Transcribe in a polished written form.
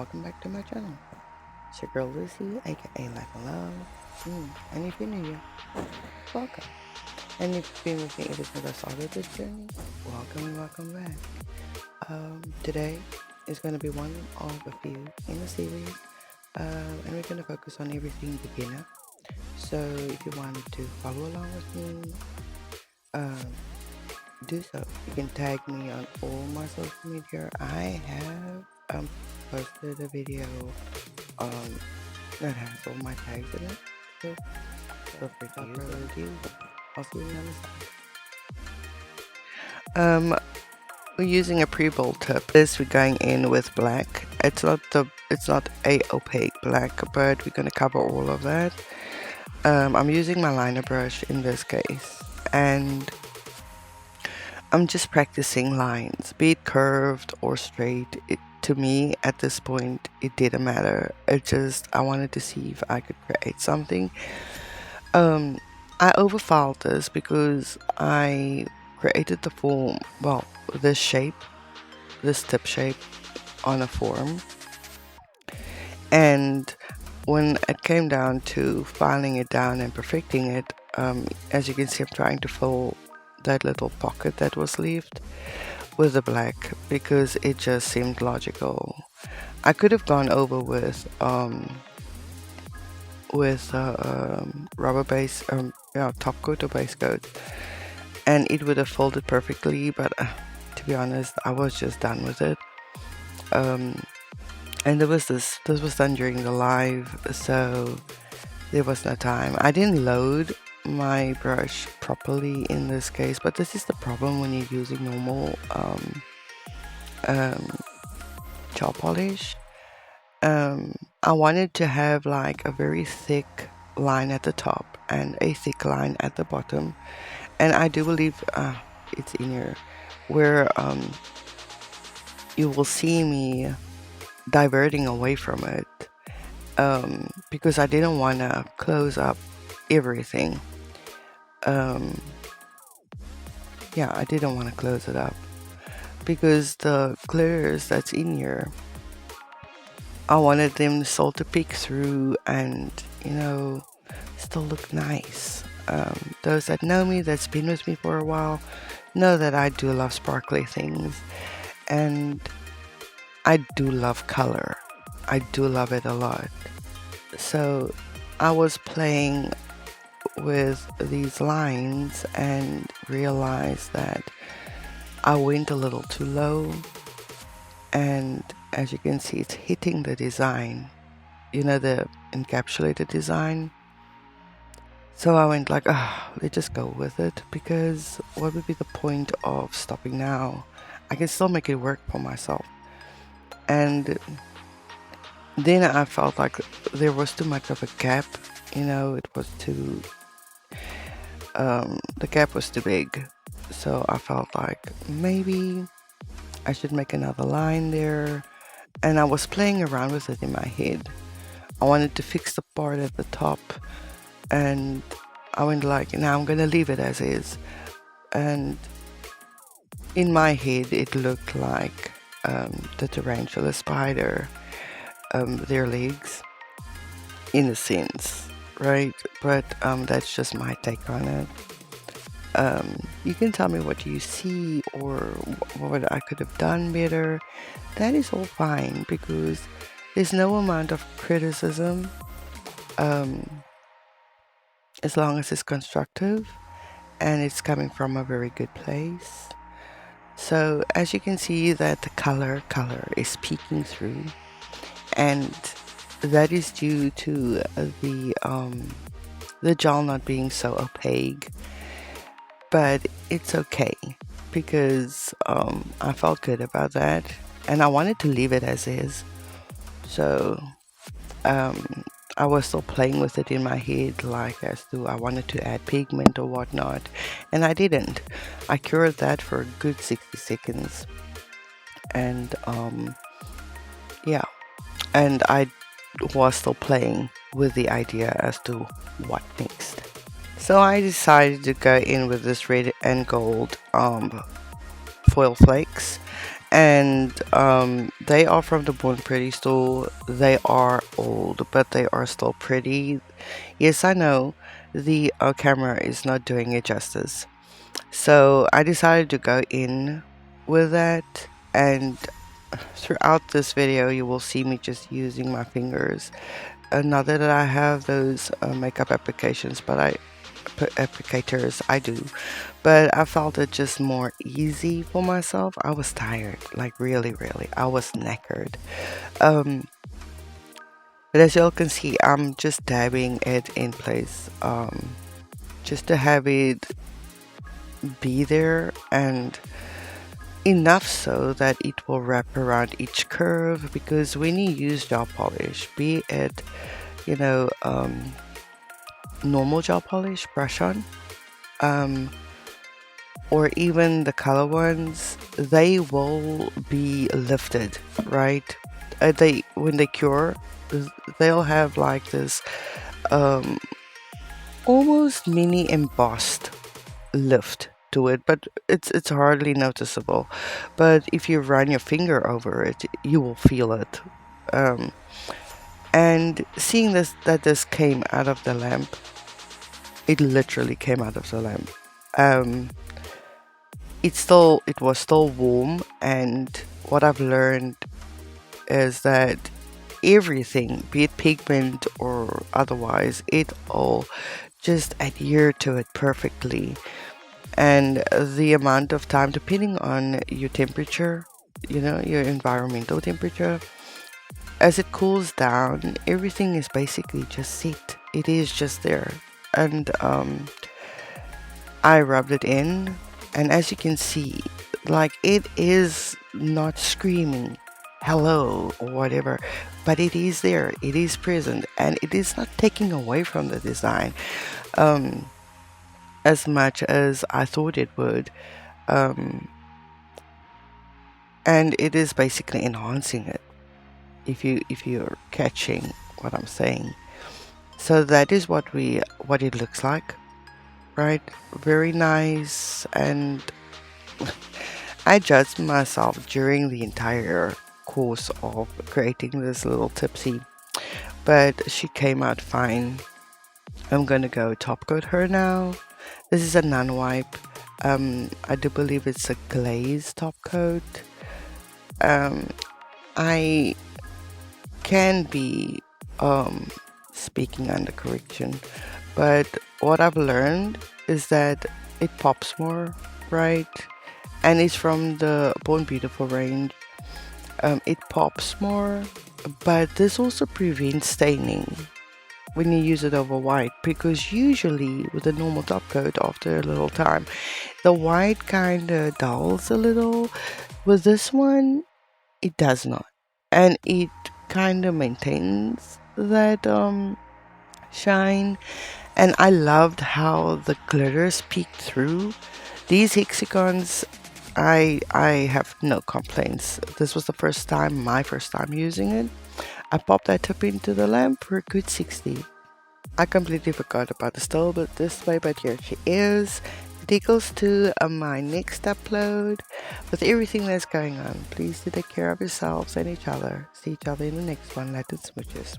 welcome back to my channel. It's your girl Lucy, aka Life and Love. And if you're new here, welcome. And if you've been with me ever since I started this journey, welcome back. Today is going to be one of a few in the series, and we're going to focus on everything beginner. So if you want to follow along with me, um, do so. You can tag me on all my social media. I have posted a video um, that has all my tags in it. So feel free to use it. Ado, I'll see you on the side. We're using a pre-bold tip. This we're going in with black. It's not a opaque black, but we're gonna cover all of that. I'm using my liner brush in this case, and I'm just practicing lines, be it curved or straight. To me, at this point, it didn't matter. I wanted to see if I could create something. I overfiled this because I created the form, well, this shape, this tip shape on a form. And when it came down to filing it down and perfecting it, as you can see, I'm trying to fill that little pocket that was left with the black because it just seemed logical. I could have gone over with rubber base, top coat or base coat, and it would have folded perfectly. But to be honest, I was just done with it. And this was done during the live, so there was no time. I didn't load my brush properly in this case, but this is the problem when you're using normal gel polish. I wanted to have like a very thick line at the top and a thick line at the bottom, and I do believe it's in here where you will see me diverting away from it, because I didn't want to close up everything. Yeah, I didn't want to close it up because the glitters that's in here, I wanted them still to peek through and, still look nice. Those that know me, that's been with me for a while, know that I do love sparkly things, and I do love color. I do love it a lot. So I was playing with these lines and realized that I went a little too low, and as you can see, it's hitting the design, the encapsulated design. So I went like, let's just go with it, because what would be the point of stopping now? I can still make it work for myself. And then I felt like there was too much of a gap, it was too, the gap was too big. So I felt like maybe I should make another line there. And I was playing around with it in my head. I wanted to fix the part at the top, and I went like, now I'm gonna leave it as is. And in my head, it looked like the tarantula spider, their legs, in a sense, right? But that's just my take on it. You can tell me what you see or what I could have done better. That is all fine, because there's no amount of criticism, as long as it's constructive and it's coming from a very good place. So as you can see, that the color is peeking through, and that is due to the gel not being so opaque. But it's okay, because I felt good about that, and I wanted to leave it as is. So I was still playing with it in my head, like as to I wanted to add pigment or whatnot, and I didn't. I cured that for a good 60 seconds, and yeah, and I was still playing with the idea as to what next. So I decided to go in with this red and gold foil flakes, And they are from the Born Pretty store. They are old, but they are still pretty. Yes, I know the camera is not doing it justice. So I decided to go in with that, and throughout this video you will see me just using my fingers. Not that I have those makeup applications, but applicators, I do, but I felt it just more easy for myself. I was tired, like really, I was knackered. um but as y'all can see, I'm just dabbing it in place, just to have it be there, and enough so that it will wrap around each curve. Because when you use gel polish, be it, you know, normal gel polish, brush on, um, or even the color ones, they will be lifted, right? They when they cure, they'll have like this um, almost mini embossed lift to it, but it's hardly noticeable. But if you run your finger over it, you will feel it. Um, and seeing this came out of the lamp, it literally came out of the lamp. Um, it was still warm, and what I've learned is that everything, be it pigment or otherwise, it all just adhere to it perfectly. And the amount of time, depending on your temperature, your environmental temperature, as it cools down, everything is basically just set. It is just there. And I rubbed it in, and as you can see, like, it is not screaming hello or whatever, but it is there, it is present, and it is not taking away from the design um, as much as I thought it would. Um, and it is basically enhancing it, if you're catching what I'm saying. So that is what it looks like, right? Very nice. And I judged myself during the entire course of creating this little tipsy, but she came out fine. I'm gonna go top coat her now. This is a non-wipe. I do believe it's a glaze top coat. um I can be speaking under correction, but what I've learned is that it pops more, right? And it's from the Born Beautiful range. It pops more, but this also prevents staining when you use it over white, because usually with a normal top coat, after a little time, the white kind of dulls a little. With this one, it does not, and it kind of maintains that shine. And I loved how the glitters peeked through these hexagons. I have no complaints. This was the my first time using it. I popped that tip into the lamp for a good 60. I completely forgot about the stove but this way, but here she is. It equals to my next upload. With everything that's going on, please do take care of yourselves and each other. See each other in the next one. Latin smooches.